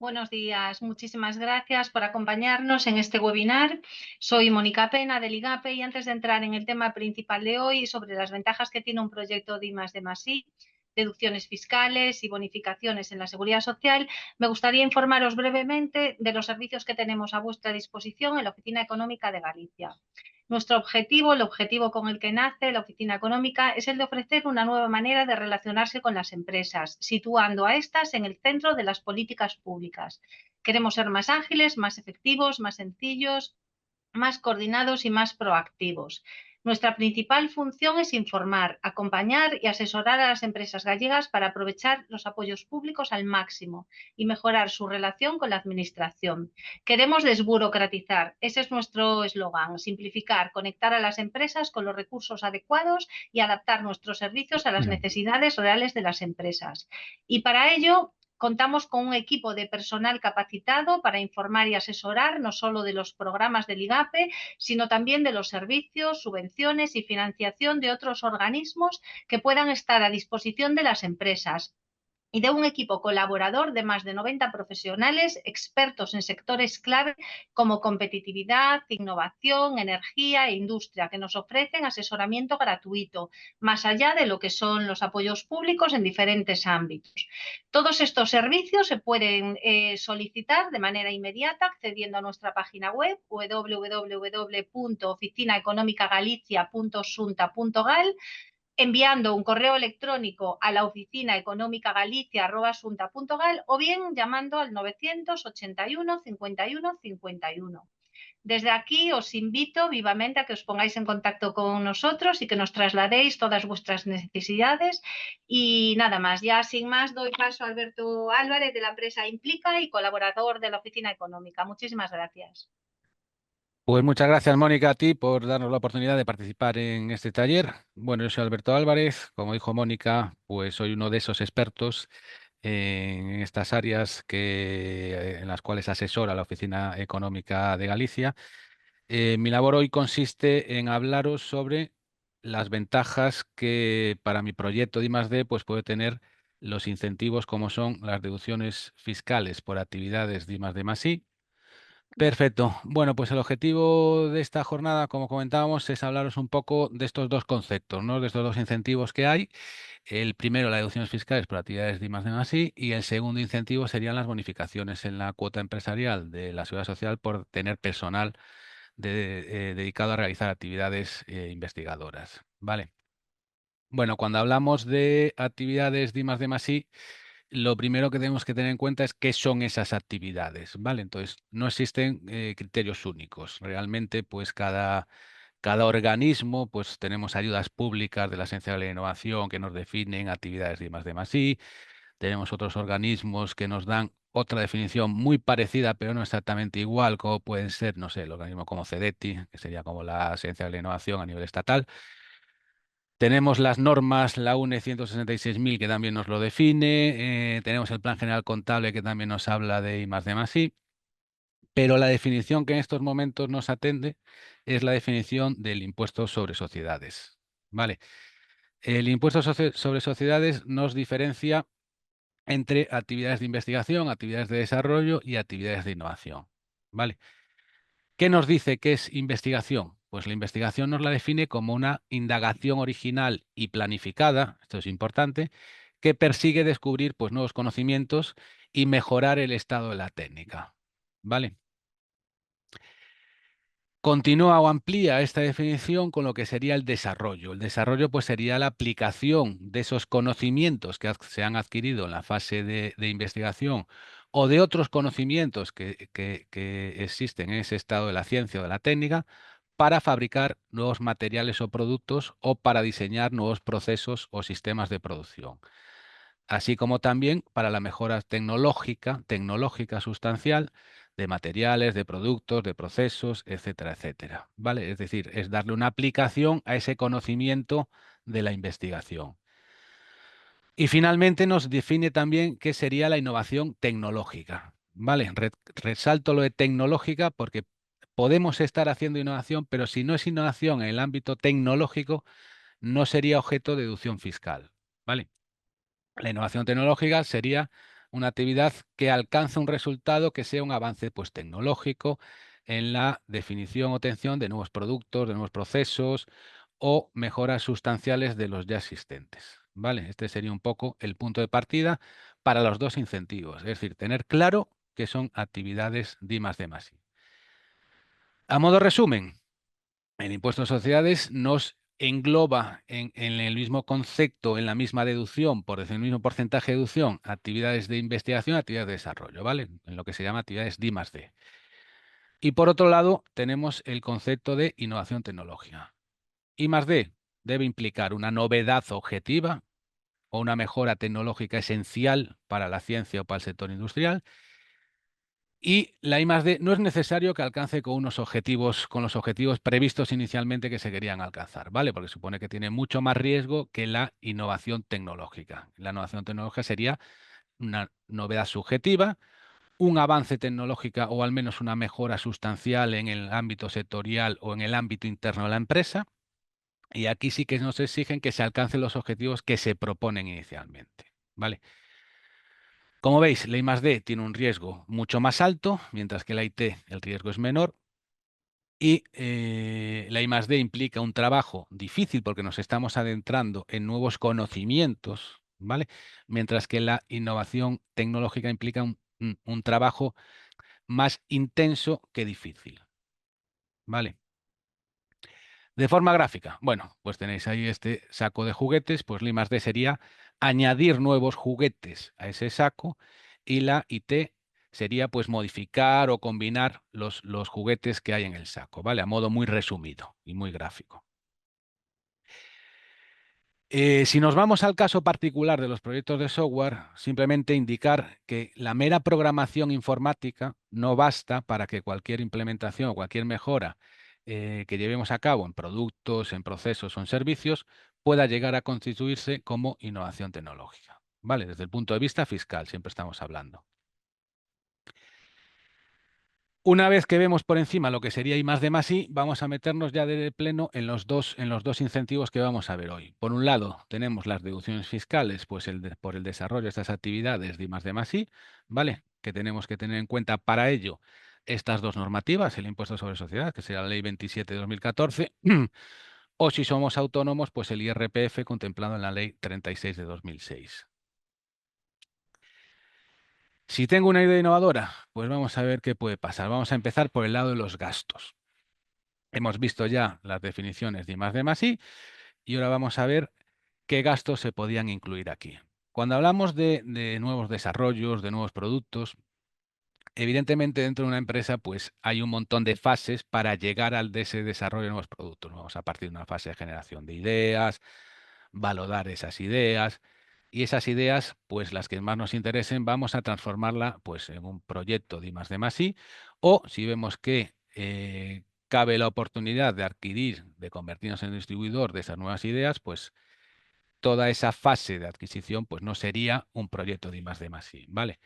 Buenos días, muchísimas gracias por acompañarnos en este webinar. Soy Mónica Pena del IGAPE y antes de entrar en el tema principal de hoy sobre las ventajas que tiene un proyecto de I+D+I, deducciones fiscales y bonificaciones en la seguridad social, me gustaría informaros brevemente de los servicios que tenemos a vuestra disposición en la Oficina Económica de Galicia. Nuestro objetivo, el objetivo con el que nace la Oficina Económica, es el de ofrecer una nueva manera de relacionarse con las empresas, situando a estas en el centro de las políticas públicas. Queremos ser más ágiles, más efectivos, más sencillos, más coordinados y más proactivos. Nuestra principal función es informar, acompañar y asesorar a las empresas gallegas para aprovechar los apoyos públicos al máximo y mejorar su relación con la Administración. Queremos desburocratizar, ese es nuestro eslogan, simplificar, conectar a las empresas con los recursos adecuados y adaptar nuestros servicios a las necesidades reales de las empresas. Y para ello contamos con un equipo de personal capacitado para informar y asesorar no solo de los programas del IGAPE, sino también de los servicios, subvenciones y financiación de otros organismos que puedan estar a disposición de las empresas y de un equipo colaborador de más de 90 profesionales expertos en sectores clave como competitividad, innovación, energía e industria, que nos ofrecen asesoramiento gratuito, más allá de lo que son los apoyos públicos en diferentes ámbitos. Todos estos servicios se pueden solicitar de manera inmediata accediendo a nuestra página web www.oficinaeconomicagalicia.xunta.gal, enviando un correo electrónico a la oficina económicagalicia@xunta.gal o bien llamando al 981 51 51. Desde aquí os invito vivamente a que os pongáis en contacto con nosotros y que nos trasladéis todas vuestras necesidades. Y nada más, ya sin más doy paso a Alberto Álvarez de la empresa Implica y colaborador de la Oficina Económica. Muchísimas gracias. Pues muchas gracias, Mónica, a ti por darnos la oportunidad de participar en este taller. Bueno, yo soy Alberto Álvarez, como dijo Mónica, pues soy uno de esos expertos en estas áreas en las cuales asesora la Oficina Económica de Galicia. Mi labor hoy consiste en hablaros sobre las ventajas que para mi proyecto de I+D pues puede tener los incentivos como son las deducciones fiscales por actividades de I+D+I. Perfecto. Bueno, pues el objetivo de esta jornada, como comentábamos, es hablaros un poco de estos dos conceptos, ¿no? De estos dos incentivos que hay. El primero, las deducciones fiscales por actividades de I+D+I, y el segundo incentivo serían las bonificaciones en la cuota empresarial de la Seguridad Social por tener personal dedicado a realizar actividades investigadoras. Vale. Bueno, cuando hablamos de actividades de I+D+I, lo primero que tenemos que tener en cuenta es qué son esas actividades, ¿vale? Entonces, no existen criterios únicos. Realmente, pues cada organismo, pues tenemos ayudas públicas de la Agencia de la Innovación que nos definen actividades de I+D+I. Tenemos otros organismos que nos dan otra definición muy parecida, pero no exactamente igual, como pueden ser, no sé, el organismo como CEDETI, que sería como la Agencia de la Innovación a nivel estatal. Tenemos las normas, la UNE 166.000 que también nos lo define, tenemos el Plan General Contable que también nos habla de I+D+I, pero la definición que en estos momentos nos atende es la definición del impuesto sobre sociedades. ¿Vale? El impuesto sobre sociedades nos diferencia entre actividades de investigación, actividades de desarrollo y actividades de innovación. ¿Vale? ¿Qué nos dice que es investigación? Pues la investigación nos la define como una indagación original y planificada, esto es importante, que persigue descubrir pues, nuevos conocimientos y mejorar el estado de la técnica. ¿Vale? Continúa o amplía esta definición con lo que sería el desarrollo. El desarrollo pues, sería la aplicación de esos conocimientos que se han adquirido en la fase de investigación o de otros conocimientos que existen en ese estado de la ciencia o de la técnica para fabricar nuevos materiales o productos o para diseñar nuevos procesos o sistemas de producción, así como también para la mejora tecnológica sustancial de materiales, de productos, de procesos, etcétera, etcétera. ¿Vale? Es decir, es darle una aplicación a ese conocimiento de la investigación. Y finalmente nos define también qué sería la innovación tecnológica. ¿Vale? Resalto lo de tecnológica porque podemos estar haciendo innovación, pero si no es innovación en el ámbito tecnológico, no sería objeto de deducción fiscal. ¿Vale? La innovación tecnológica sería una actividad que alcance un resultado que sea un avance pues, tecnológico en la definición o obtención de nuevos productos, de nuevos procesos o mejoras sustanciales de los ya existentes. ¿Vale? Este sería un poco el punto de partida para los dos incentivos, es decir, tener claro que son actividades de I+D+I. A modo resumen, el impuesto de sociedades nos engloba en el mismo concepto, en la misma deducción, por decir el mismo porcentaje de deducción, actividades de investigación, actividades de desarrollo, ¿vale? En lo que se llama actividades de I+D. Y por otro lado, tenemos el concepto de innovación tecnológica. I+D debe implicar una novedad objetiva o una mejora tecnológica esencial para la ciencia o para el sector industrial. Y la I+D no es necesario que alcance con los objetivos previstos inicialmente que se querían alcanzar, ¿vale? Porque supone que tiene mucho más riesgo que la innovación tecnológica. La innovación tecnológica sería una novedad subjetiva, un avance tecnológico o al menos una mejora sustancial en el ámbito sectorial o en el ámbito interno de la empresa. Y aquí sí que nos exigen que se alcancen los objetivos que se proponen inicialmente, ¿vale? Como veis, la I+D tiene un riesgo mucho más alto, mientras que la IT el riesgo es menor. Y la I+D implica un trabajo difícil porque nos estamos adentrando en nuevos conocimientos, ¿vale? Mientras que la innovación tecnológica implica un trabajo más intenso que difícil, ¿vale? De forma gráfica, bueno, pues tenéis ahí este saco de juguetes, pues la I+D sería añadir nuevos juguetes a ese saco y la IT sería pues modificar o combinar los juguetes que hay en el saco, ¿vale? A modo muy resumido y muy gráfico. Si nos vamos al caso particular de los proyectos de software, simplemente indicar que la mera programación informática no basta para que cualquier implementación o cualquier mejora que llevemos a cabo en productos, en procesos o en servicios pueda llegar a constituirse como innovación tecnológica. ¿Vale? Desde el punto de vista fiscal, siempre estamos hablando. Una vez que vemos por encima lo que sería I+D+I, vamos a meternos ya de pleno en los dos incentivos que vamos a ver hoy. Por un lado, tenemos las deducciones fiscales, pues por el desarrollo de estas actividades de I+D+I, ¿vale? Que tenemos que tener en cuenta para ello estas dos normativas, el impuesto sobre sociedades, que será la Ley 27 de 2014, o si somos autónomos, pues el IRPF contemplado en la Ley 36 de 2006. Si tengo una idea innovadora, pues vamos a ver qué puede pasar. Vamos a empezar por el lado de los gastos. Hemos visto ya las definiciones de I+D+I y ahora vamos a ver qué gastos se podían incluir aquí. Cuando hablamos de nuevos desarrollos, de nuevos productos, evidentemente dentro de una empresa pues hay un montón de fases para llegar al de ese desarrollo de nuevos productos. Vamos a partir de una fase de generación de ideas, validar esas ideas y esas ideas, pues las que más nos interesen, vamos a transformarla pues en un proyecto de I+D+I o si vemos que cabe la oportunidad de adquirir, de convertirnos en distribuidor de esas nuevas ideas, pues toda esa fase de adquisición pues no sería un proyecto de I+D+I, ¿vale?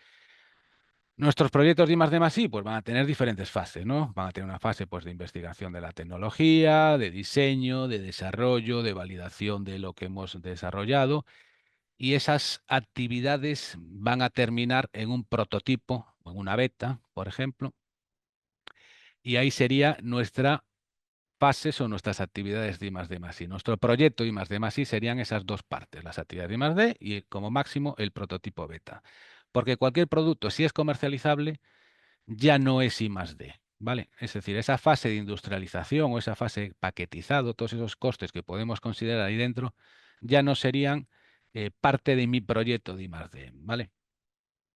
Nuestros proyectos de I+D+I pues van a tener diferentes fases, ¿no? Van a tener una fase pues de investigación de la tecnología, de diseño, de desarrollo, de validación de lo que hemos desarrollado y esas actividades van a terminar en un prototipo, en una beta, por ejemplo, y ahí sería nuestra fases o nuestras actividades de I+D+I. Nuestro proyecto I+D+I serían esas dos partes, las actividades de I+D y como máximo el prototipo beta. Porque cualquier producto, si es comercializable, ya no es I+D, ¿vale? Es decir, esa fase de industrialización o esa fase de paquetizado, todos esos costes que podemos considerar ahí dentro, ya no serían parte de mi proyecto de I+D, ¿vale?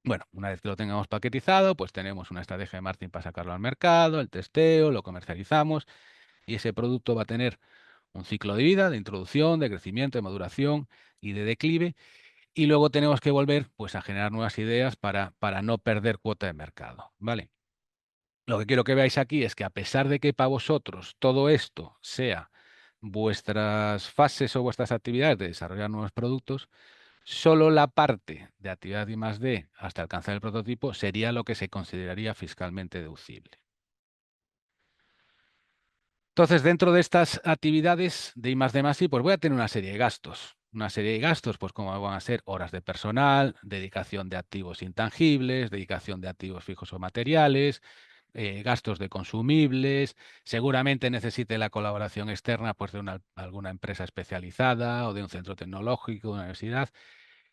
Bueno, una vez que lo tengamos paquetizado, pues tenemos una estrategia de marketing para sacarlo al mercado, el testeo, lo comercializamos y ese producto va a tener un ciclo de vida, de introducción, de crecimiento, de maduración y de declive. Y luego tenemos que volver pues, a generar nuevas ideas para no perder cuota de mercado, ¿vale? Lo que quiero que veáis aquí es que a pesar de que para vosotros todo esto sea vuestras fases o vuestras actividades de desarrollar nuevos productos, solo la parte de actividad de I+D hasta alcanzar el prototipo sería lo que se consideraría fiscalmente deducible. Entonces, dentro de estas actividades de I+D+I, pues voy a tener una serie de gastos. una serie de gastos, pues como van a ser horas de personal, dedicación de activos intangibles, dedicación de activos fijos o materiales, gastos de consumibles, seguramente necesite la colaboración externa pues, de alguna empresa especializada o de un centro tecnológico, una universidad,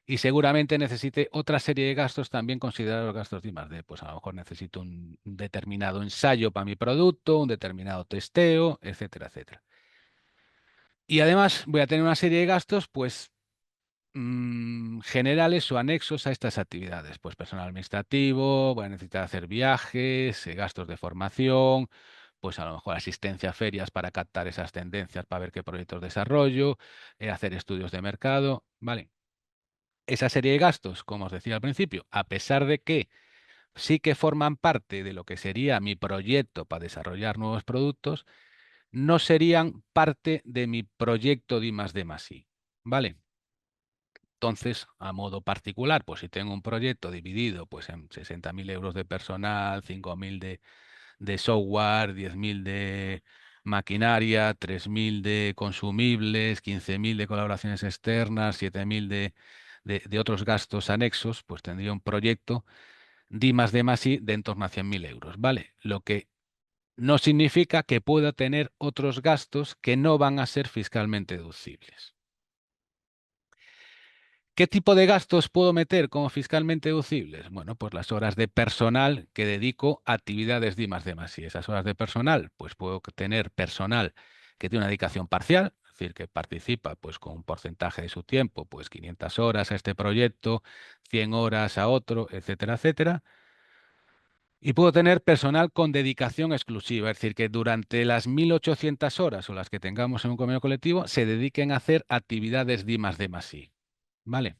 y seguramente necesite otra serie de gastos también considerados gastos de I+D. Pues a lo mejor necesito un determinado ensayo para mi producto, un determinado testeo, etcétera, etcétera. Y además voy a tener una serie de gastos, pues generales o anexos a estas actividades, pues personal administrativo, voy a necesitar hacer viajes, gastos de formación, pues a lo mejor asistencia a ferias para captar esas tendencias, para ver qué proyectos desarrollo, hacer estudios de mercado, ¿vale? Esa serie de gastos, como os decía al principio, a pesar de que sí que forman parte de lo que sería mi proyecto para desarrollar nuevos productos, no serían parte de mi proyecto de I+D+I, ¿vale? Entonces, a modo particular, pues si tengo un proyecto dividido pues, en 60.000 euros de personal, 5.000 de software, 10.000 de maquinaria, 3.000 de consumibles, 15.000 de colaboraciones externas, 7.000 de otros gastos anexos, pues tendría un proyecto de I+D+I de en torno a 100.000 euros, ¿vale? Lo que no significa que pueda tener otros gastos que no van a ser fiscalmente deducibles. ¿Qué tipo de gastos puedo meter como fiscalmente deducibles? Bueno, pues las horas de personal que dedico a actividades de I+D+I. Esas horas de personal, pues puedo tener personal que tiene una dedicación parcial, es decir, que participa pues con un porcentaje de su tiempo, pues 500 horas a este proyecto, 100 horas a otro, etcétera, etcétera. Y puedo tener personal con dedicación exclusiva, es decir, que durante las 1.800 horas o las que tengamos en un convenio colectivo se dediquen a hacer actividades de I+D+I. ¿Vale?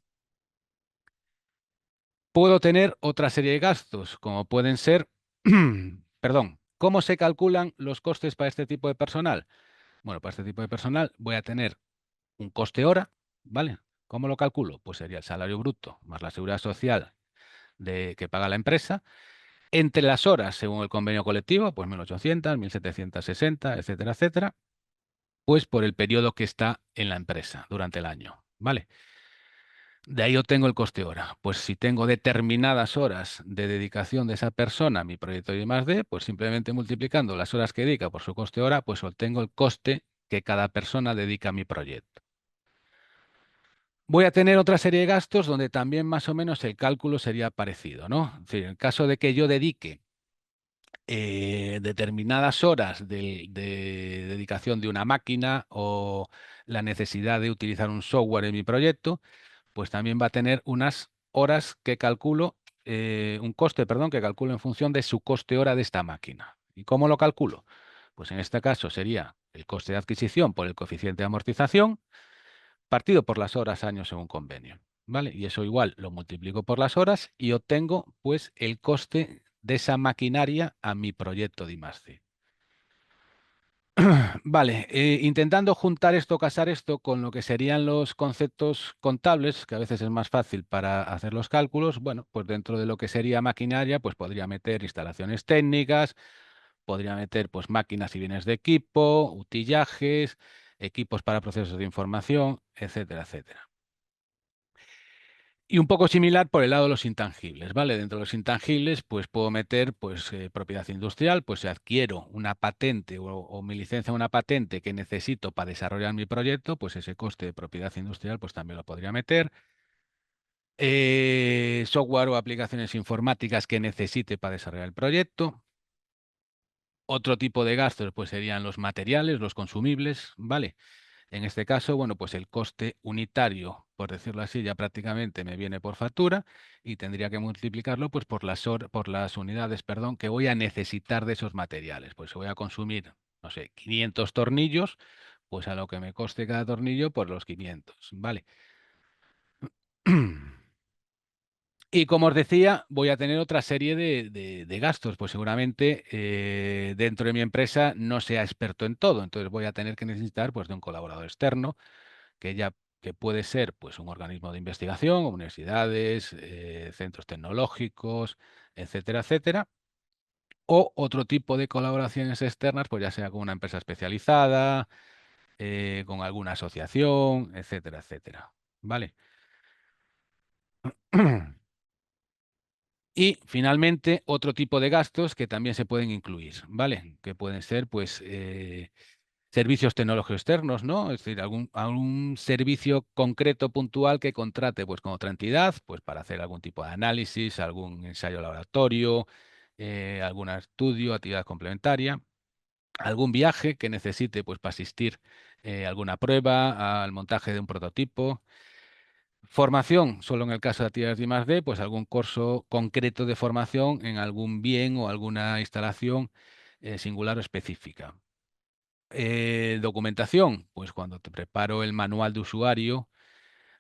Puedo tener otra serie de gastos, como pueden ser, perdón, ¿cómo se calculan los costes para este tipo de personal? Bueno, para este tipo de personal voy a tener un coste hora, ¿vale? ¿Cómo lo calculo? Pues sería el salario bruto más la seguridad social que paga la empresa, entre las horas, según el convenio colectivo, pues 1.800, 1.760, etcétera, etcétera, pues por el periodo que está en la empresa durante el año, ¿vale? De ahí obtengo el coste hora. Pues si tengo determinadas horas de dedicación de esa persona a mi proyecto de I+D, pues simplemente multiplicando las horas que dedica por su coste hora, pues obtengo el coste que cada persona dedica a mi proyecto. Voy a tener otra serie de gastos donde también más o menos el cálculo sería parecido, ¿no? Es decir, en caso de que yo dedique determinadas horas de dedicación de una máquina o la necesidad de utilizar un software en mi proyecto, pues también va a tener unas horas que calculo, un coste, perdón, que calculo en función de su coste hora de esta máquina. ¿Y cómo lo calculo? Pues en este caso sería el coste de adquisición por el coeficiente de amortización partido por las horas años según convenio, ¿vale? Y eso igual lo multiplico por las horas y obtengo pues el coste de esa maquinaria a mi proyecto de I+D. Vale, intentando juntar esto, casar esto con lo que serían los conceptos contables, que a veces es más fácil para hacer los cálculos, bueno, pues dentro de lo que sería maquinaria, pues podría meter instalaciones técnicas, podría meter pues máquinas y bienes de equipo, utillajes, equipos para procesos de información, etcétera, etcétera. Y un poco similar por el lado de los intangibles, ¿vale? Dentro de los intangibles, pues puedo meter pues, propiedad industrial, pues si adquiero una patente o mi licencia una patente que necesito para desarrollar mi proyecto, pues ese coste de propiedad industrial pues también lo podría meter. Software o aplicaciones informáticas que necesite para desarrollar el proyecto. Otro tipo de gastos pues serían los materiales, los consumibles, ¿vale? En este caso, bueno, pues el coste unitario, por decirlo así, ya prácticamente me viene por factura y tendría que multiplicarlo pues por las unidades, perdón, que voy a necesitar de esos materiales. Pues si voy a consumir, no sé, 500 tornillos, pues a lo que me coste cada tornillo, pues los 500, ¿vale? Y como os decía, voy a tener otra serie de gastos, pues seguramente dentro de mi empresa no sea experto en todo, entonces voy a tener que necesitar pues, de un colaborador externo que puede ser pues, un organismo de investigación, universidades, centros tecnológicos, etcétera, etcétera, o otro tipo de colaboraciones externas, pues ya sea con una empresa especializada, con alguna asociación, etcétera, etcétera. ¿Vale? Y finalmente, otro tipo de gastos que también se pueden incluir, ¿vale? Que pueden ser, pues, servicios tecnológicos externos, ¿no? Es decir, algún servicio concreto, puntual que contrate, pues, con otra entidad, pues, para hacer algún tipo de análisis, algún ensayo laboratorio, algún estudio, actividad complementaria, algún viaje que necesite, pues, para asistir alguna prueba, al montaje de un prototipo. Formación, solo en el caso de actividades de I+D, pues algún curso concreto de formación en algún bien o alguna instalación singular o específica. Documentación, pues cuando te preparo el manual de usuario,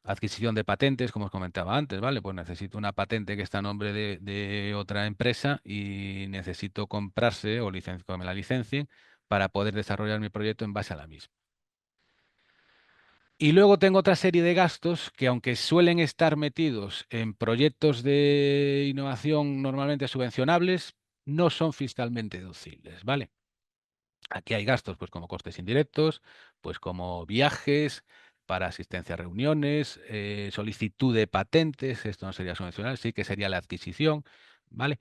adquisición de patentes, como os comentaba antes, ¿vale? Pues necesito una patente que está a nombre de otra empresa y necesito comprarse o que me la licencien para poder desarrollar mi proyecto en base a la misma. Y luego tengo otra serie de gastos que, aunque suelen estar metidos en proyectos de innovación normalmente subvencionables, no son fiscalmente deducibles, ¿vale? Aquí hay gastos, pues como costes indirectos, pues como viajes para asistencia a reuniones, solicitud de patentes, esto no sería subvencionable, sí que sería la adquisición, ¿vale?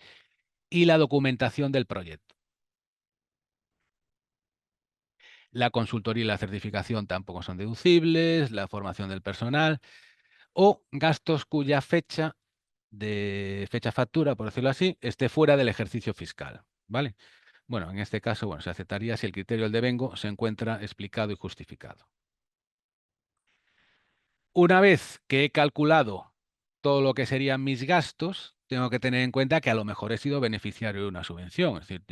Y la documentación del proyecto. La consultoría y la certificación tampoco son deducibles, la formación del personal o gastos cuya fecha factura, por decirlo así, esté fuera del ejercicio fiscal, ¿vale? Bueno, en este caso, bueno, se aceptaría si el criterio del devengo se encuentra explicado y justificado. Una vez que he calculado todo lo que serían mis gastos, tengo que tener en cuenta que a lo mejor he sido beneficiario de una subvención. Es decir,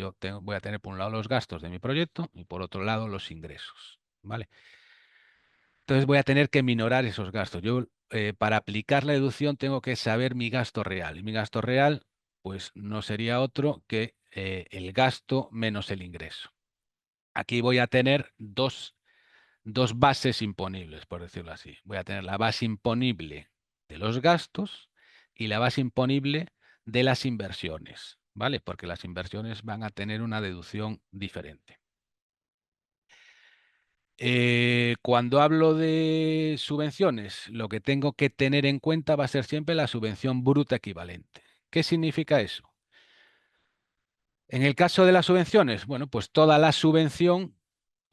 voy a tener por un lado los gastos de mi proyecto y por otro lado los ingresos, ¿vale? Entonces voy a tener que minorar esos gastos. Yo, para aplicar la deducción, tengo que saber mi gasto real. Y mi gasto real, pues no sería otro que el gasto menos el ingreso. Aquí voy a tener dos bases imponibles, por decirlo así. Voy a tener la base imponible de los gastos y la base imponible de las inversiones, ¿vale? Porque las inversiones van a tener una deducción diferente. Cuando hablo de subvenciones, lo que tengo que tener en cuenta va a ser siempre la subvención bruta equivalente. ¿Qué significa eso? En el caso de las subvenciones, bueno, pues toda la subvención,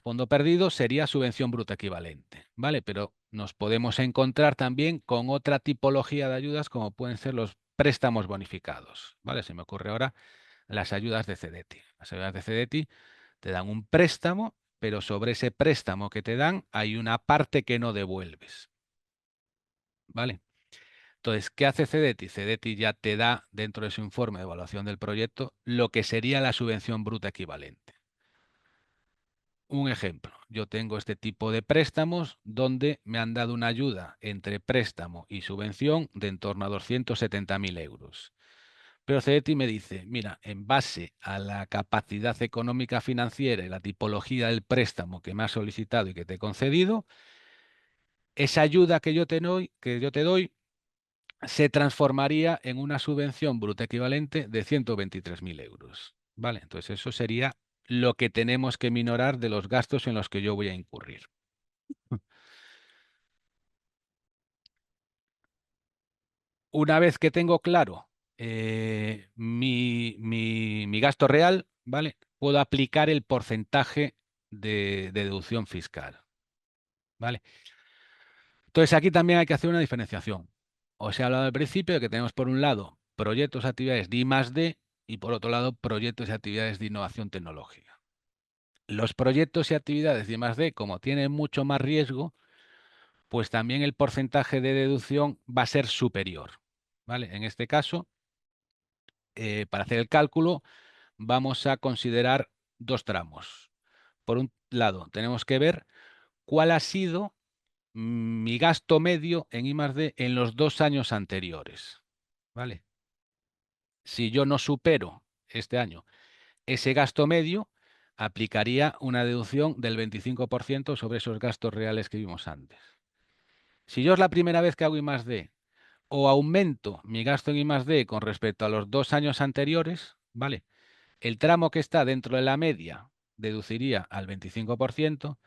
fondo perdido, sería subvención bruta equivalente, ¿vale? Pero nos podemos encontrar también con otra tipología de ayudas como pueden ser los préstamos bonificados, ¿vale? Se me ocurre ahora las ayudas de CEDETI. Las ayudas de CEDETI te dan un préstamo, pero sobre ese préstamo que te dan hay una parte que no devuelves, ¿vale? Entonces, ¿qué hace CEDETI? CEDETI ya te da dentro de su informe de evaluación del proyecto lo que sería la subvención bruta equivalente. Un ejemplo, yo tengo este tipo de préstamos donde me han dado una ayuda entre préstamo y subvención de en torno a 270.000 euros. Pero CEDETI me dice, mira, en base a la capacidad económica financiera y la tipología del préstamo que me has solicitado y que te he concedido, esa ayuda que yo te doy se transformaría en una subvención bruta equivalente de 123.000 euros. ¿Vale? Entonces eso sería lo que tenemos que minorar de los gastos en los que yo voy a incurrir. Una vez que tengo claro mi gasto real, ¿vale? Puedo aplicar el porcentaje de deducción fiscal, ¿vale? Entonces aquí también hay que hacer una diferenciación. Os he hablado al principio de que tenemos por un lado proyectos, actividades de I+D y por otro lado proyectos y actividades de innovación tecnológica. Los proyectos y actividades de I+D, como tienen mucho más riesgo, pues también el porcentaje de deducción va a ser superior, ¿vale? En este caso, para hacer el cálculo, vamos a considerar dos tramos. Por un lado, tenemos que ver cuál ha sido mi gasto medio en I+D en los 2 años anteriores, ¿vale? Si yo no supero este año ese gasto medio, aplicaría una deducción del 25% sobre esos gastos reales que vimos antes. Si yo es la primera vez que hago I+D o aumento mi gasto en I+D con respecto a los 2 años anteriores, ¿vale? El tramo que está dentro de la media deduciría al 25%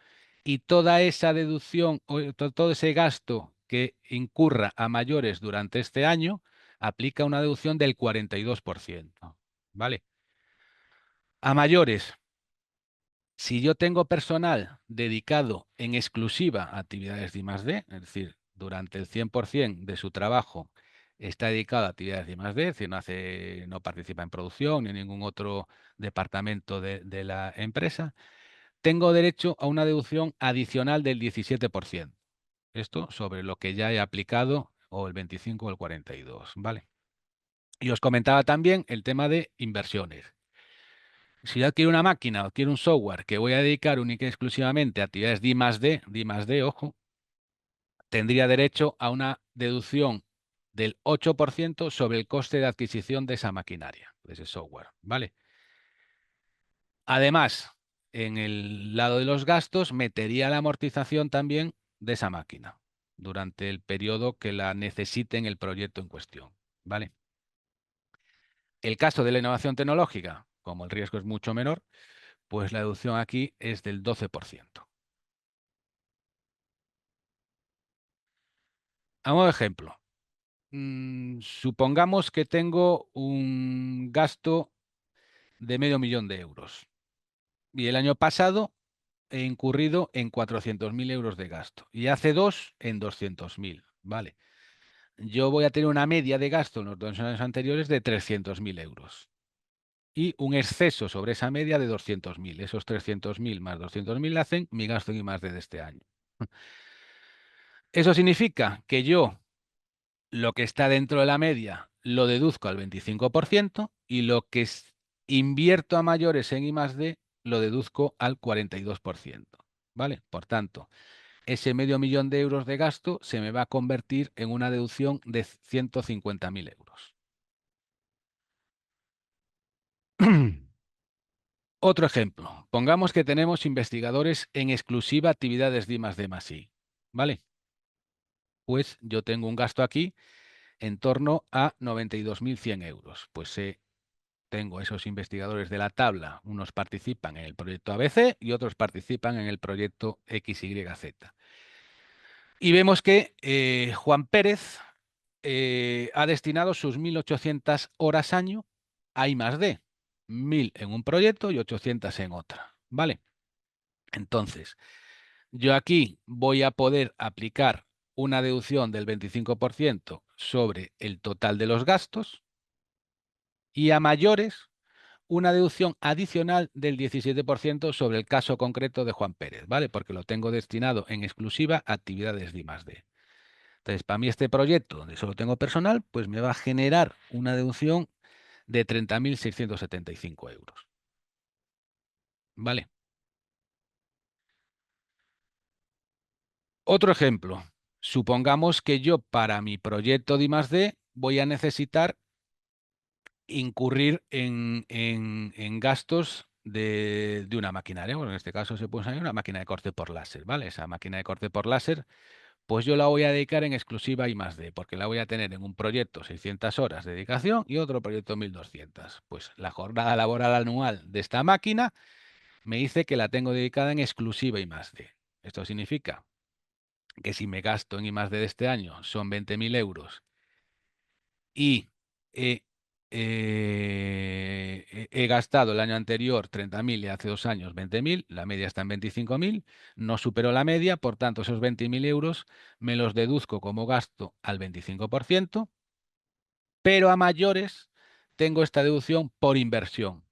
y toda esa deducción o todo ese gasto que incurra a mayores durante este año aplica una deducción del 42%. ¿Vale? A mayores, si yo tengo personal dedicado en exclusiva a actividades de I+D, es decir, durante el 100% de su trabajo está dedicado a actividades de I+D, es decir, no participa en producción ni en ningún otro departamento de la empresa, tengo derecho a una deducción adicional del 17%. Esto sobre lo que ya he aplicado, o el 25 o el 42, ¿vale? Y os comentaba también el tema de inversiones. Si yo quiero una máquina o quiero un software que voy a dedicar única y exclusivamente a actividades de I+D, ojo, tendría derecho a una deducción del 8% sobre el coste de adquisición de esa maquinaria, de ese software, ¿vale? Además, en el lado de los gastos, metería la amortización también de esa máquina durante el periodo que la necesite en el proyecto en cuestión, ¿vale? El caso de la innovación tecnológica, como el riesgo es mucho menor, pues la deducción aquí es del 12%. A modo de ejemplo, supongamos que tengo un gasto de €500.000 y el año pasado he incurrido en 400.000 euros de gasto y hace 2 en 200.000, ¿vale? Yo voy a tener una media de gasto en los 2 años anteriores de 300.000 euros y un exceso sobre esa media de 200.000. Esos 300.000 más 200.000 hacen mi gasto en I+D de este año. Eso significa que yo lo que está dentro de la media lo deduzco al 25% y lo que invierto a mayores en I+D lo deduzco al 42%. ¿Vale? Por tanto, ese €500.000 de gasto se me va a convertir en una deducción de 150.000 euros. Otro ejemplo. Pongamos que tenemos investigadores en exclusiva actividades de I+D+I. ¿Vale? Pues yo tengo un gasto aquí en torno a 92.100 euros. Pues tengo esos investigadores de la tabla, unos participan en el proyecto ABC y otros participan en el proyecto XYZ. Y vemos que Juan Pérez ha destinado sus 1.800 horas año a I+D, 1.000 en un proyecto y 800 en otra, ¿vale? Entonces, yo aquí voy a poder aplicar una deducción del 25% sobre el total de los gastos y a mayores una deducción adicional del 17% sobre el caso concreto de Juan Pérez, ¿vale? Porque lo tengo destinado en exclusiva a actividades de I+D. Entonces, para mí este proyecto, donde solo tengo personal, pues me va a generar una deducción de 30.675 euros. ¿Vale? Otro ejemplo. Supongamos que yo para mi proyecto de I+D voy a necesitar incurrir en gastos de una maquinaria. Bueno, en este caso se puede usar una máquina de corte por láser, ¿vale? Esa máquina de corte por láser, pues yo la voy a dedicar en exclusiva a I+D, porque la voy a tener en un proyecto 600 horas de dedicación y otro proyecto 1.200. Pues la jornada laboral anual de esta máquina me dice que la tengo dedicada en exclusiva I+D. Esto significa que si me gasto en I+D de este año son 20.000 euros y he gastado el año anterior 30.000 y hace 2 años 20.000, la media está en 25.000, no superó la media, por tanto esos 20.000 euros me los deduzco como gasto al 25%, pero a mayores tengo esta deducción por inversión.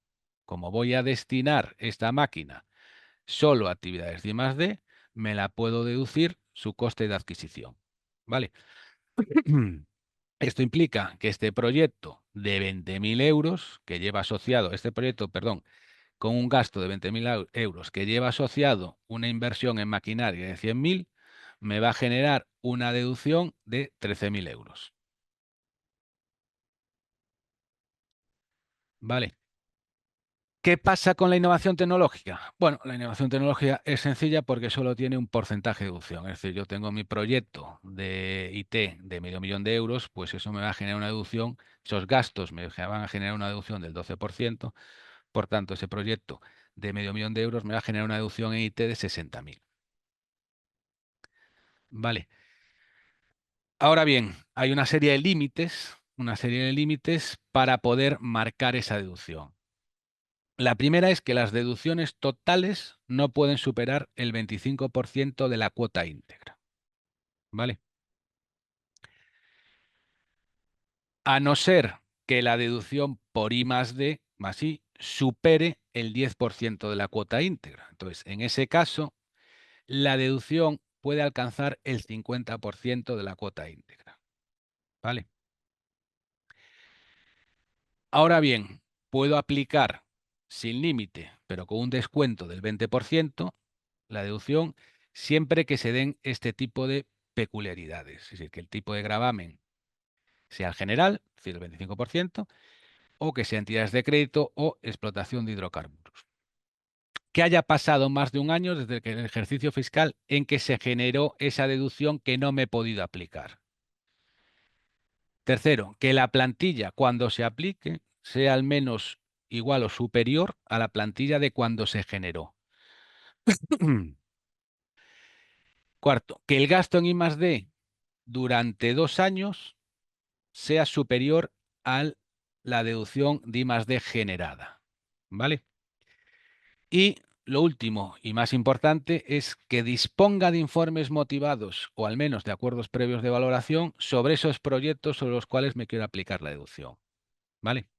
Como voy a destinar esta máquina solo a actividades de I+D, me la puedo deducir su coste de adquisición. ¿Vale? Esto implica que este proyecto de 20.000 euros, que lleva asociado, este proyecto, perdón, con un gasto de 20.000 euros, que lleva asociado una inversión en maquinaria de 100.000, me va a generar una deducción de 13.000 euros. ¿Vale? ¿Qué pasa con la innovación tecnológica? Bueno, la innovación tecnológica es sencilla porque solo tiene un porcentaje de deducción. Es decir, yo tengo mi proyecto de IT de €500.000, pues eso me va a generar una deducción, esos gastos me van a generar una deducción del 12%, por tanto, ese proyecto de €500.000 me va a generar una deducción en IT de 60.000. Vale. Ahora bien, hay una serie de límites para poder marcar esa deducción. La primera es que las deducciones totales no pueden superar el 25% de la cuota íntegra. ¿Vale? A no ser que la deducción por I más D más I supere el 10% de la cuota íntegra. Entonces, en ese caso, la deducción puede alcanzar el 50% de la cuota íntegra. ¿Vale? Ahora bien, puedo aplicar sin límite, pero con un descuento del 20%, la deducción, siempre que se den este tipo de peculiaridades. Es decir, que el tipo de gravamen sea el general, es decir, el 25%, o que sea entidades de crédito o explotación de hidrocarburos. Que haya pasado más de un año desde el ejercicio fiscal en que se generó esa deducción que no me he podido aplicar. Tercero, que la plantilla, cuando se aplique, sea al menos igual o superior a la plantilla de cuando se generó. Cuarto, que el gasto en I+D durante 2 años sea superior a la deducción de I+D generada. ¿Vale? Y lo último y más importante es que disponga de informes motivados o al menos de acuerdos previos de valoración sobre esos proyectos sobre los cuales me quiero aplicar la deducción. ¿Vale?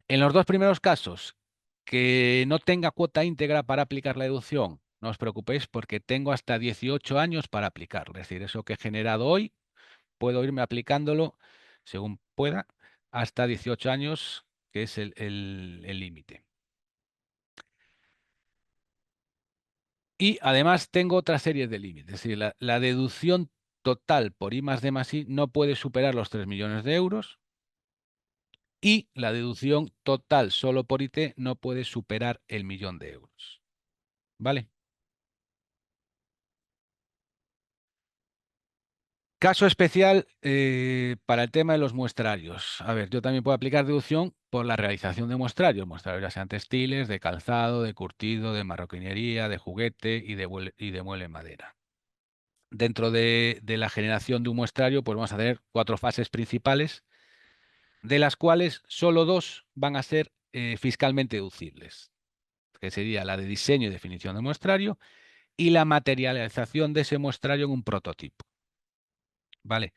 En los dos primeros casos, que no tenga cuota íntegra para aplicar la deducción, no os preocupéis porque tengo hasta 18 años para aplicarlo. Es decir, eso que he generado hoy, puedo irme aplicándolo según pueda hasta 18 años, que es el límite. Y además tengo otra serie de límites. Es decir, la deducción total por I más D más I no puede superar los 3 millones de euros y la deducción total solo por IT no puede superar el 1.000.000 de euros. ¿Vale? Caso especial para el tema de los muestrarios. A ver, yo también puedo aplicar deducción por la realización de muestrarios ya sean textiles, de calzado, de curtido, de marroquinería, de juguete y de mueble en madera. Dentro de la generación de un muestrario, pues vamos a tener 4 fases principales, de las cuales solo 2 van a ser fiscalmente deducibles, que sería la de diseño y definición de muestrario y la materialización de ese muestrario en un prototipo. ¿Vale?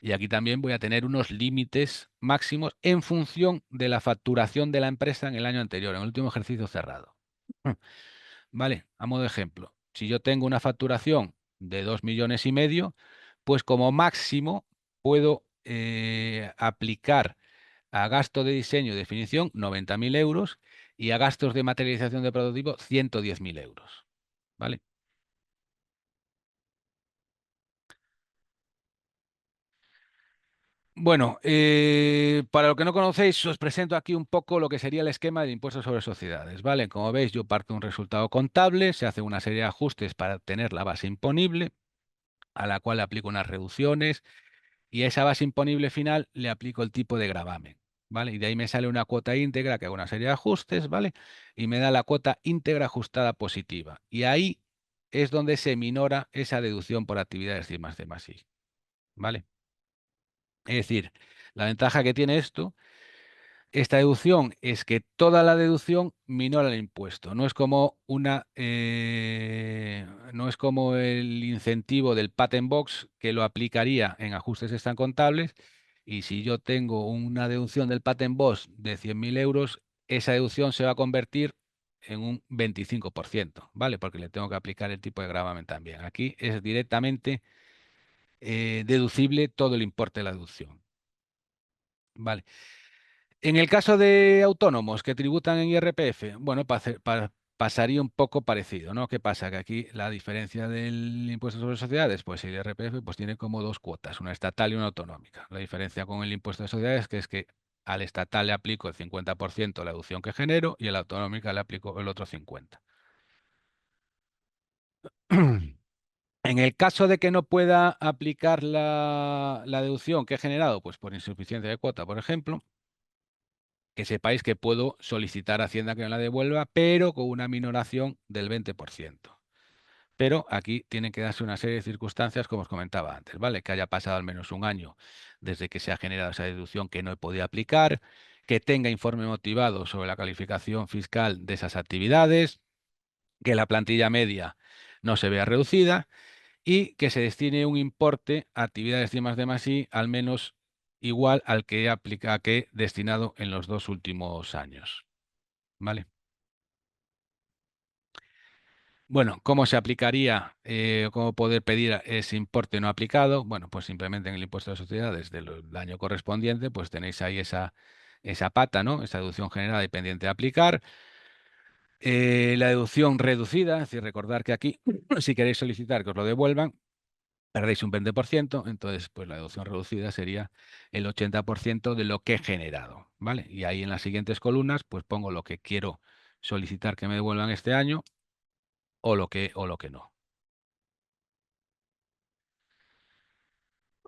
Y aquí también voy a tener unos límites máximos en función de la facturación de la empresa en el año anterior, en el último ejercicio cerrado. ¿Vale? A modo de ejemplo, si yo tengo una facturación de 2,5 millones, pues como máximo puedo aplicar a gasto de diseño y definición 90.000 euros y a gastos de materialización de prototipo 110.000 euros. ¿Vale? Bueno, para lo que no conocéis, os presento aquí un poco lo que sería el esquema del impuesto sobre sociedades, ¿vale? Como veis, yo parto de un resultado contable, se hace una serie de ajustes para obtener la base imponible, a la cual le aplico unas reducciones, y a esa base imponible final le aplico el tipo de gravamen, ¿vale? Y de ahí me sale una cuota íntegra que hago una serie de ajustes, ¿vale? Y me da la cuota íntegra ajustada positiva. Y ahí es donde se minora esa deducción por actividades de más I, ¿vale? Es decir, la ventaja que tiene esta deducción es que toda la deducción minora el impuesto. No es como el incentivo del patent box que lo aplicaría en ajustes extracontables. Y si yo tengo una deducción del patent box de 100.000 euros, esa deducción se va a convertir en un 25%, ¿vale? Porque le tengo que aplicar el tipo de gravamen también. Aquí es directamente deducible todo el importe de la deducción. Vale. En el caso de autónomos que tributan en IRPF, bueno, pasaría un poco parecido, ¿no? ¿Qué pasa? Que aquí la diferencia del impuesto sobre sociedades, pues el IRPF pues tiene como 2 cuotas, una estatal y una autonómica. La diferencia con el impuesto de sociedades que es que al estatal le aplico el 50% de la deducción que genero y a la autonómica le aplico el otro 50%. En el caso de que no pueda aplicar la deducción que he generado, pues por insuficiencia de cuota, por ejemplo, que sepáis que puedo solicitar a Hacienda que me la devuelva, pero con una minoración del 20%. pero aquí tienen que darse una serie de circunstancias, como os comentaba antes, ¿vale? Que haya pasado al menos un año desde que se ha generado esa deducción que no he podido aplicar, que tenga informe motivado sobre la calificación fiscal de esas actividades, que la plantilla media no se vea reducida y que se destine un importe a actividades de I+D+I al menos igual al que que he destinado en los 2 últimos años, ¿vale? Bueno, ¿cómo se aplicaría, cómo poder pedir ese importe no aplicado? Bueno, pues simplemente en el impuesto de sociedades del año correspondiente, pues tenéis ahí esa pata, ¿no? Esa deducción generada y pendiente de aplicar. La deducción reducida, es decir, recordar que aquí, si queréis solicitar que os lo devuelvan, perdéis un 20%, entonces pues la deducción reducida sería el 80% de lo que he generado, ¿vale? Y ahí en las siguientes columnas, pues pongo lo que quiero solicitar que me devuelvan este año o lo que no.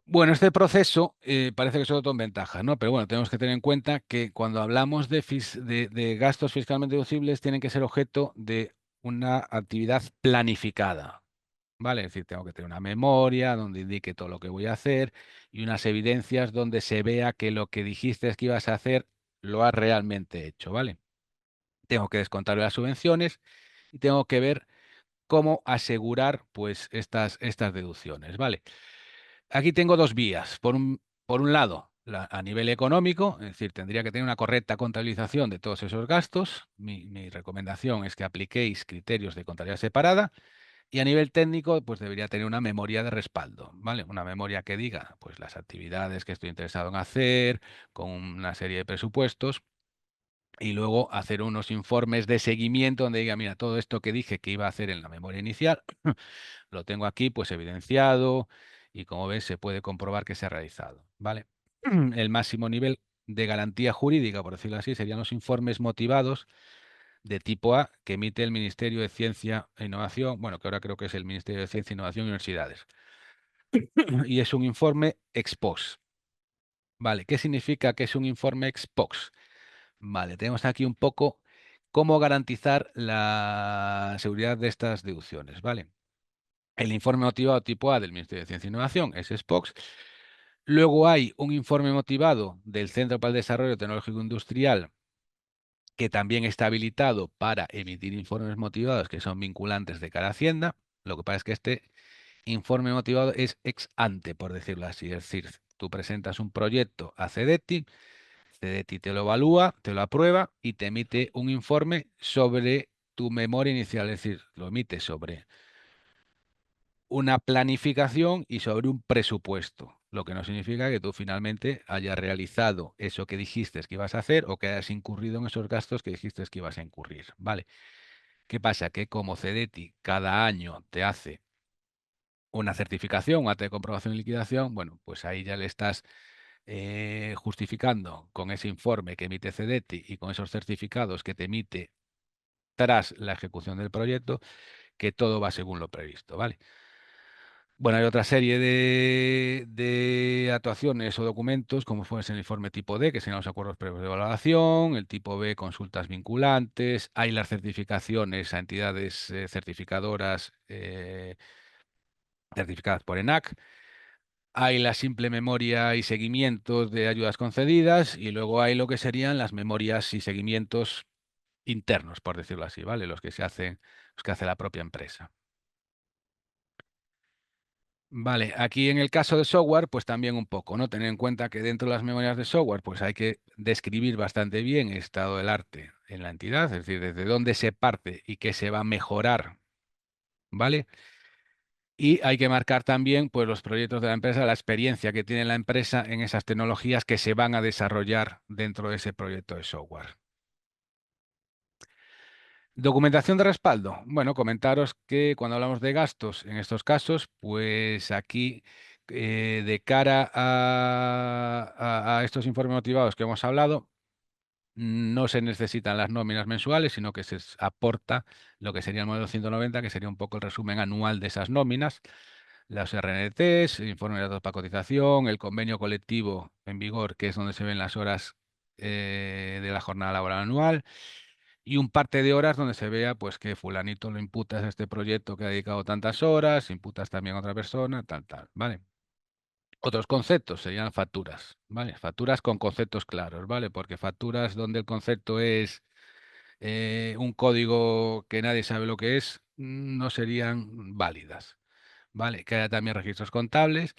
Bueno, este proceso parece que solo son ventajas, ¿no? Pero bueno, tenemos que tener en cuenta que cuando hablamos de gastos fiscalmente deducibles, tienen que ser objeto de una actividad planificada, ¿vale? Es decir, tengo que tener una memoria donde indique todo lo que voy a hacer y unas evidencias donde se vea que lo que dijiste que ibas a hacer lo has realmente hecho, ¿vale? Tengo que descontar las subvenciones y tengo que ver cómo asegurar, pues, estas deducciones, ¿vale? Aquí tengo dos vías. Por un lado, a nivel económico, es decir, tendría que tener una correcta contabilización de todos esos gastos. Mi recomendación es que apliquéis criterios de contabilidad separada. Y a nivel técnico, pues debería tener una memoria de respaldo, ¿vale? Una memoria que diga, pues, las actividades que estoy interesado en hacer, con una serie de presupuestos, y luego hacer unos informes de seguimiento donde diga, mira, todo esto que dije que iba a hacer en la memoria inicial, lo tengo aquí pues evidenciado y como ves se puede comprobar que se ha realizado, ¿vale? El máximo nivel de garantía jurídica, por decirlo así, serían los informes motivados de tipo A que emite el Ministerio de Ciencia e Innovación, bueno, que ahora creo que es el Ministerio de Ciencia, Innovación y Universidades. Y es un informe ex post. ¿Vale? ¿Qué significa que es un informe ex post? Vale, tenemos aquí un poco cómo garantizar la seguridad de estas deducciones, ¿vale? El informe motivado tipo A del Ministerio de Ciencia e Innovación es SPOX. Luego hay un informe motivado del Centro para el Desarrollo Tecnológico Industrial que también está habilitado para emitir informes motivados que son vinculantes de cara a Hacienda. Lo que pasa es que este informe motivado es ex ante, por decirlo así. Es decir, tú presentas un proyecto a CEDETI, CEDETI te lo evalúa, te lo aprueba y te emite un informe sobre tu memoria inicial, es decir, lo emite sobre una planificación y sobre un presupuesto, lo que no significa que tú finalmente hayas realizado eso que dijiste que ibas a hacer o que hayas incurrido en esos gastos que dijiste que ibas a incurrir, ¿vale? ¿Qué pasa? Que como CEDETI cada año te hace una certificación, un acta de comprobación y liquidación, bueno, pues ahí ya le estás justificando con ese informe que emite CEDETI y con esos certificados que te emite tras la ejecución del proyecto, que todo va según lo previsto, ¿vale? Bueno, hay otra serie de actuaciones o documentos, como puede ser el informe tipo D, que serían los acuerdos previos de valoración, el tipo B, consultas vinculantes, hay las certificaciones a entidades certificadoras certificadas por ENAC, hay la simple memoria y seguimientos de ayudas concedidas y luego hay lo que serían las memorias y seguimientos internos, por decirlo así, ¿vale? Los que los que hace la propia empresa. Vale, aquí en el caso de software, pues también un poco, ¿no? Tener en cuenta que dentro de las memorias de software, pues hay que describir bastante bien el estado del arte en la entidad, es decir, desde dónde se parte y qué se va a mejorar, ¿vale? Y hay que marcar también, pues, los proyectos de la empresa, la experiencia que tiene la empresa en esas tecnologías que se van a desarrollar dentro de ese proyecto de software. Documentación de respaldo. Bueno, comentaros que cuando hablamos de gastos en estos casos, pues aquí de cara a estos informes motivados que hemos hablado, no se necesitan las nóminas mensuales, sino que aporta lo que sería el modelo 190, que sería un poco el resumen anual de esas nóminas, las RNTs, el informe de datos para cotización, el convenio colectivo en vigor, que es donde se ven las horas de la jornada laboral anual y un parte de horas donde se vea pues que fulanito lo imputas a este proyecto que ha dedicado tantas horas, imputas también a otra persona, tal, tal, ¿vale? Otros conceptos serían facturas, ¿vale? Facturas con conceptos claros, ¿vale? Porque facturas donde el concepto es un código que nadie sabe lo que es, no serían válidas, ¿vale? Que haya también registros contables,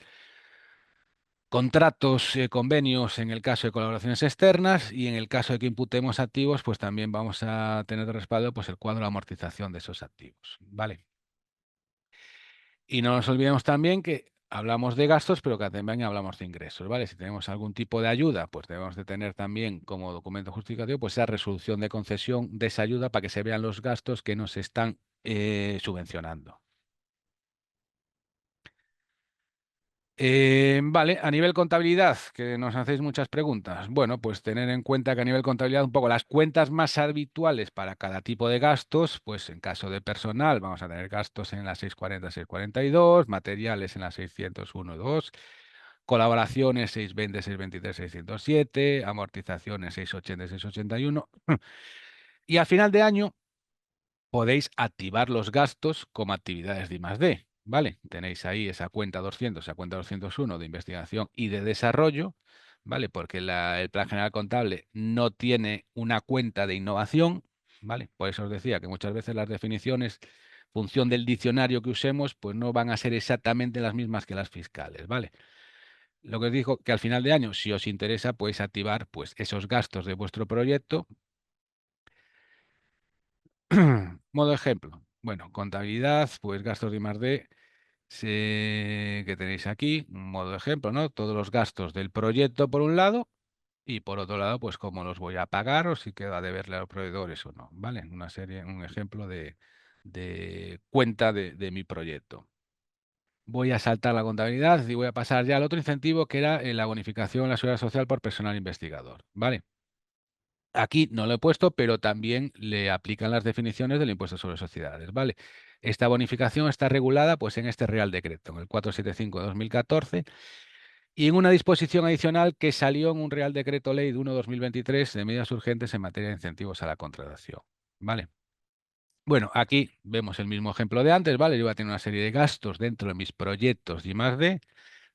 contratos, convenios en el caso de colaboraciones externas y en el caso de que imputemos activos, pues también vamos a tener de respaldo pues el cuadro de amortización de esos activos, ¿vale? Y no nos olvidemos también que hablamos de gastos, pero que también hablamos de ingresos, ¿vale? Si tenemos algún tipo de ayuda, pues debemos de tener también como documento justificativo, pues esa resolución de concesión de esa ayuda para que se vean los gastos que nos están subvencionando. Vale, a nivel contabilidad, que nos hacéis muchas preguntas. Bueno, pues tener en cuenta que a nivel contabilidad un poco las cuentas más habituales para cada tipo de gastos, pues en caso de personal vamos a tener gastos en la 640, 642, materiales en la 601, 2, colaboraciones 620, 623, 607, amortizaciones 680, 681. Y al final de año podéis activar los gastos como actividades de I+D, ¿vale? Tenéis ahí esa cuenta 200, esa cuenta 201 de investigación y de desarrollo, ¿vale? Porque el Plan General Contable no tiene una cuenta de innovación, ¿vale? Por eso os decía que muchas veces las definiciones, función del diccionario que usemos, pues no van a ser exactamente las mismas que las fiscales, ¿vale? Lo que os digo que al final de año, si os interesa, podéis activar pues esos gastos de vuestro proyecto. Modo ejemplo. Bueno, contabilidad, pues gastos de I+D que tenéis aquí, un modo ejemplo, ¿no? Todos los gastos del proyecto por un lado y por otro lado, pues cómo los voy a pagar o si queda de verle a los proveedores o no, ¿vale? Una serie, un ejemplo de cuenta de mi proyecto. Voy a saltar la contabilidad y voy a pasar ya al otro incentivo que era la bonificación en la seguridad social por personal investigador, ¿vale? Aquí no lo he puesto, pero también le aplican las definiciones del impuesto sobre sociedades, ¿vale? Esta bonificación está regulada pues, en este Real Decreto, en el 475 de 2014, y en una disposición adicional que salió en un Real Decreto Ley de 1/2023 de medidas urgentes en materia de incentivos a la contratación, ¿vale? Bueno, aquí vemos el mismo ejemplo de antes, ¿vale? Yo voy a tener una serie de gastos dentro de mis proyectos de I+D,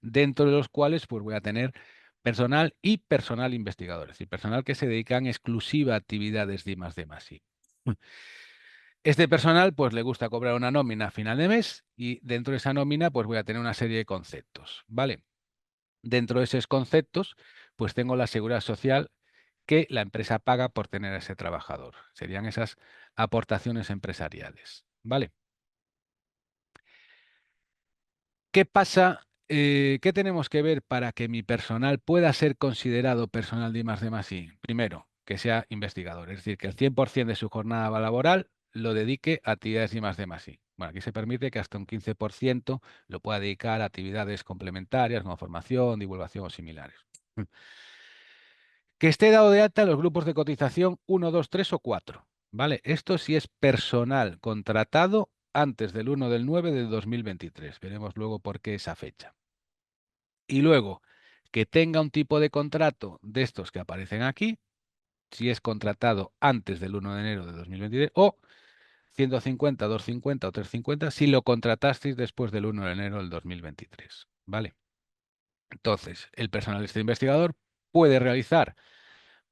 dentro de los cuales pues voy a tener personal y personal investigador, es decir, personal que se dedica en exclusiva a actividades de I+D más I. Este personal pues le gusta cobrar una nómina a final de mes y dentro de esa nómina pues voy a tener una serie de conceptos, ¿vale? Dentro de esos conceptos pues tengo la seguridad social que la empresa paga por tener a ese trabajador. Serían esas aportaciones empresariales, ¿vale? ¿Qué pasa? ¿Qué tenemos que ver para que mi personal pueda ser considerado personal de I+D+I? Primero, que sea investigador, es decir, que el 100% de su jornada laboral lo dedique a actividades de I+D+I. Bueno, aquí se permite que hasta un 15% lo pueda dedicar a actividades complementarias como formación, divulgación o similares. Que esté dado de alta en los grupos de cotización 1, 2, 3 o 4. ¿Vale? Esto sí es personal contratado antes del 1/9 de 2023. Veremos luego por qué esa fecha. Y luego, que tenga un tipo de contrato de estos que aparecen aquí, si es contratado antes del 1 de enero de 2023, o 150, 250 o 350 si lo contratasteis después del 1 de enero del 2023. ¿Vale? Entonces, el personal este investigador puede realizar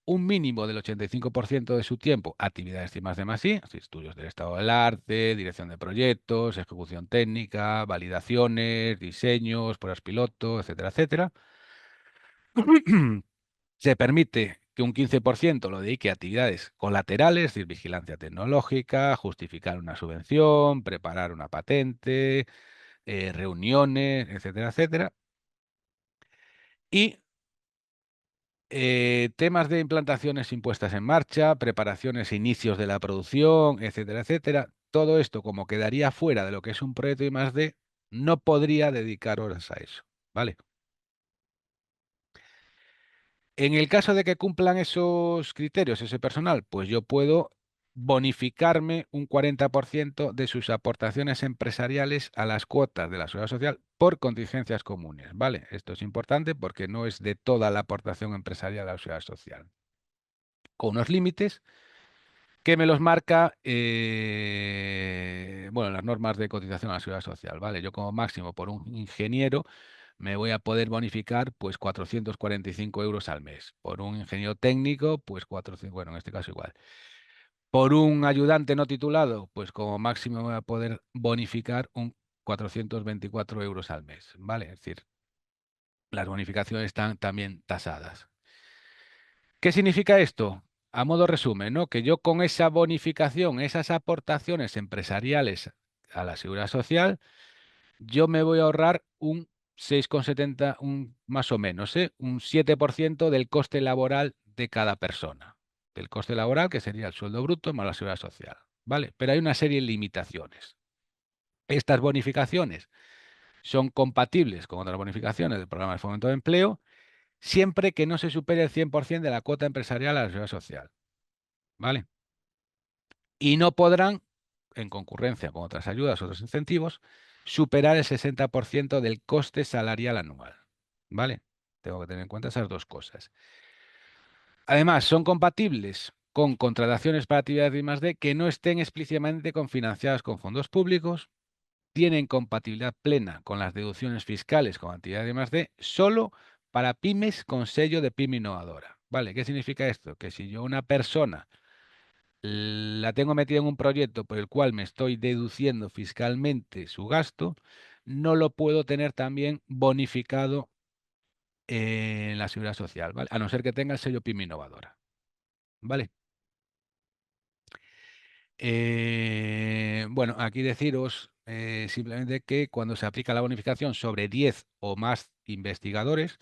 un mínimo del 85% de su tiempo actividades de I+D+I, estudios del estado del arte, dirección de proyectos, ejecución técnica, validaciones, diseños, pruebas piloto, etcétera, etcétera. Se permite que un 15% lo dedique a actividades colaterales, es decir, vigilancia tecnológica, justificar una subvención, preparar una patente, reuniones, etcétera, etcétera. Y temas de implantaciones impuestas en marcha, preparaciones e inicios de la producción, etcétera, etcétera. Todo esto, como quedaría fuera de lo que es un proyecto I+D, no podría dedicar horas a eso, ¿vale? En el caso de que cumplan esos criterios, ese personal, pues yo puedo bonificarme un 40% de sus aportaciones empresariales a las cuotas de la seguridad social por contingencias comunes, ¿vale? Esto es importante porque no es de toda la aportación empresarial a la seguridad social. Con unos límites, que me los marca, bueno, las normas de cotización a la Seguridad Social, ¿vale? Yo como máximo por un ingeniero me voy a poder bonificar pues 445 euros al mes. Por un ingeniero técnico, pues 400, bueno, en este caso igual. Por un ayudante no titulado, pues como máximo voy a poder bonificar un 424 euros al mes, ¿vale? Es decir, las bonificaciones están también tasadas. ¿Qué significa esto? A modo resumen, ¿no? Que yo con esa bonificación, esas aportaciones empresariales a la Seguridad Social, yo me voy a ahorrar un 6,70, más o menos, un 7% del coste laboral de cada persona. Del coste laboral, que sería el sueldo bruto más la Seguridad Social, ¿vale? Pero hay una serie de limitaciones. Estas bonificaciones son compatibles con otras bonificaciones del Programa de Fomento de Empleo, siempre que no se supere el 100% de la cuota empresarial a la Seguridad Social, ¿vale? Y no podrán, en concurrencia con otras ayudas, otros incentivos, superar el 60% del coste salarial anual, ¿vale? Tengo que tener en cuenta esas dos cosas. Además, son compatibles con contrataciones para actividades de I+D que no estén explícitamente confinanciadas con fondos públicos, tienen compatibilidad plena con las deducciones fiscales con actividades de I+D solo para pymes con sello de pyme innovadora, ¿vale? ¿Qué significa esto? Que si yo una persona la tengo metida en un proyecto por el cual me estoy deduciendo fiscalmente su gasto, no lo puedo tener también bonificado en la Seguridad Social, ¿vale? A no ser que tenga el sello pyme innovadora, ¿vale? Bueno, aquí deciros simplemente que cuando se aplica la bonificación sobre 10 o más investigadores,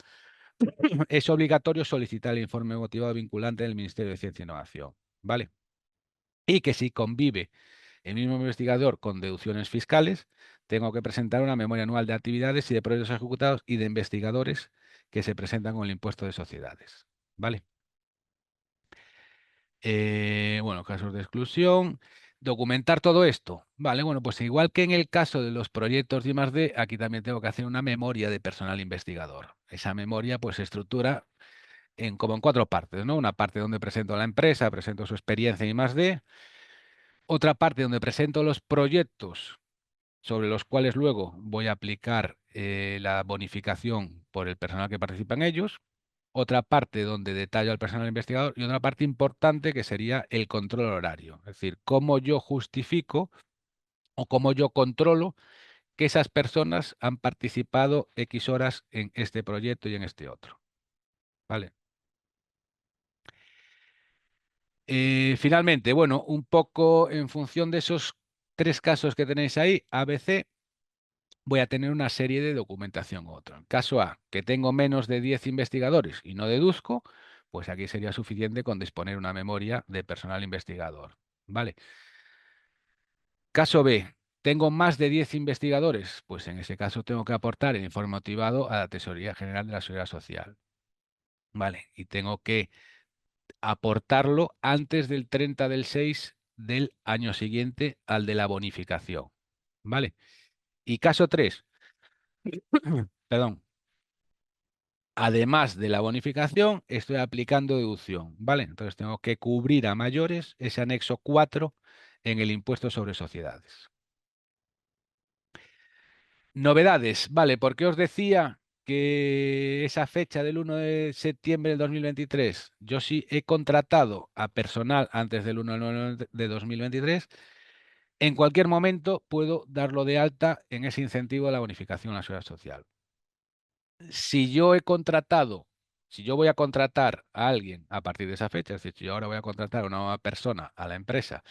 es obligatorio solicitar el informe motivado vinculante del Ministerio de Ciencia e Innovación, ¿vale? Y que si convive el mismo investigador con deducciones fiscales, tengo que presentar una memoria anual de actividades y de proyectos ejecutados y de investigadores que se presentan con el impuesto de sociedades, ¿vale? Bueno, casos de exclusión. Documentar todo esto. Vale, bueno, pues igual que en el caso de los proyectos de I+D, aquí también tengo que hacer una memoria de personal investigador. Esa memoria pues se estructura como en 4 partes, ¿no? Una parte donde presento a la empresa, presento su experiencia en I+D. Otra parte donde presento los proyectos sobre los cuales luego voy a aplicar la bonificación por el personal que participa en ellos. Otra parte donde detallo al personal investigador y otra parte importante que sería el control horario. Es decir, cómo yo justifico o cómo yo controlo que esas personas han participado X horas en este proyecto y en este otro. ¿Vale? Finalmente, bueno, un poco en función de esos 3 casos que tenéis ahí, ABC, voy a tener una serie de documentación u otro. En caso A, que tengo menos de 10 investigadores y no deduzco, pues aquí sería suficiente con disponer una memoria de personal investigador. ¿Vale? Caso B, tengo más de 10 investigadores, pues en ese caso tengo que aportar el informe motivado a la Tesorería General de la Seguridad Social. ¿Vale? Y tengo que aportarlo antes del 30/6 del año siguiente al de la bonificación. ¿Vale? Y caso 3, perdón, además de la bonificación, estoy aplicando deducción, ¿vale? Entonces tengo que cubrir a mayores ese anexo 4 en el impuesto sobre sociedades. Novedades, ¿vale? Porque os decía que esa fecha del 1 de septiembre del 2023, yo sí he contratado a personal antes del 1 de 2023, en cualquier momento puedo darlo de alta en ese incentivo de la bonificación a la seguridad social. Si yo he contratado, si yo voy a contratar a alguien a partir de esa fecha, es decir, si yo ahora voy a contratar a una nueva persona a la empresa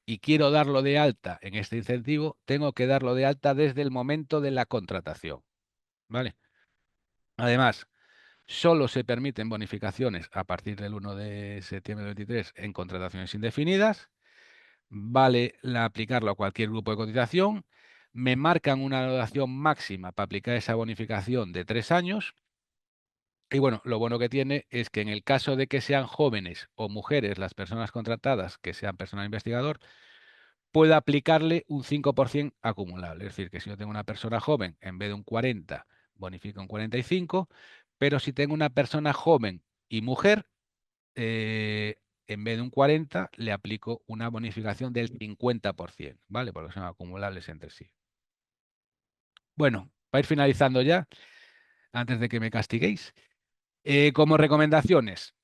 y quiero darlo de alta en este incentivo, tengo que darlo de alta desde el momento de la contratación, ¿vale? Además, solo se permiten bonificaciones a partir del 1 de septiembre del 23 en contrataciones indefinidas, vale aplicarlo a cualquier grupo de cotización, me marcan una duración máxima para aplicar esa bonificación de 3 años. Y bueno, lo bueno que tiene es que en el caso de que sean jóvenes o mujeres las personas contratadas, que sean personal investigador, pueda aplicarle un 5% acumulable. Es decir, que si yo tengo una persona joven, en vez de un 40, bonifica un 45, pero si tengo una persona joven y mujer, en vez de un 40, le aplico una bonificación del 50%, ¿vale? Porque son acumulables entre sí. Bueno, para ir finalizando ya, antes de que me castiguéis, como recomendaciones.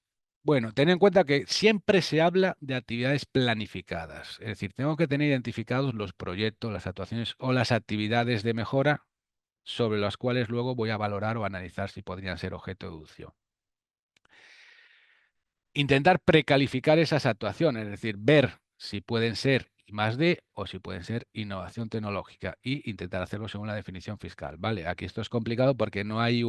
Bueno, ten en cuenta que siempre se habla de actividades planificadas. Es decir, tengo que tener identificados los proyectos, las actuaciones o las actividades de mejora sobre las cuales luego voy a valorar o analizar si podrían ser objeto de deducción. Intentar precalificar esas actuaciones, es decir, ver si pueden ser I+D o si pueden ser innovación tecnológica y intentar hacerlo según la definición fiscal. ¿Vale? Aquí esto es complicado porque no hay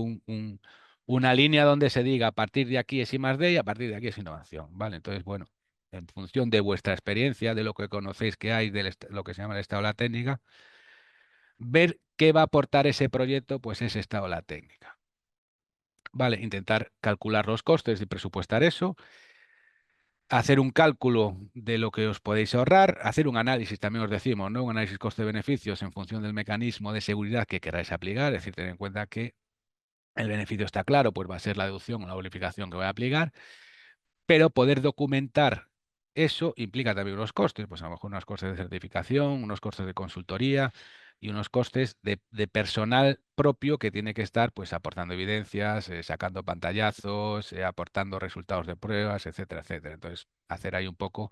una línea donde se diga a partir de aquí es I+D y a partir de aquí es innovación. ¿Vale? Entonces, bueno, en función de vuestra experiencia, de lo que conocéis que hay, de lo que se llama el estado de la técnica, ver qué va a aportar ese proyecto, pues ese estado de la técnica. ¿Vale? Intentar calcular los costes y presupuestar eso, hacer un cálculo de lo que os podéis ahorrar, hacer un análisis, también os decimos, ¿no? Un análisis coste-beneficios en función del mecanismo de seguridad que queráis aplicar, es decir, tener en cuenta que el beneficio está claro, pues va a ser la deducción o la bonificación que voy a aplicar, pero poder documentar eso implica también unos costes, pues a lo mejor unos costes de certificación, unos costes de consultoría y unos costes de personal propio que tiene que estar pues aportando evidencias, sacando pantallazos, aportando resultados de pruebas, etcétera, etcétera. Entonces, hacer ahí un poco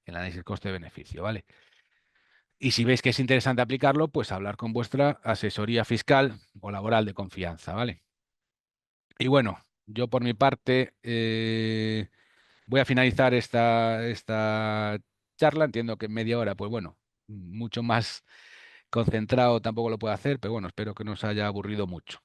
el análisis coste-beneficio, ¿vale? Y si veis que es interesante aplicarlo, pues hablar con vuestra asesoría fiscal o laboral de confianza, ¿vale? Y bueno, yo por mi parte voy a finalizar esta charla. Entiendo que en media hora, pues bueno, mucho más concentrado tampoco lo puedo hacer, pero bueno, espero que no os haya aburrido mucho.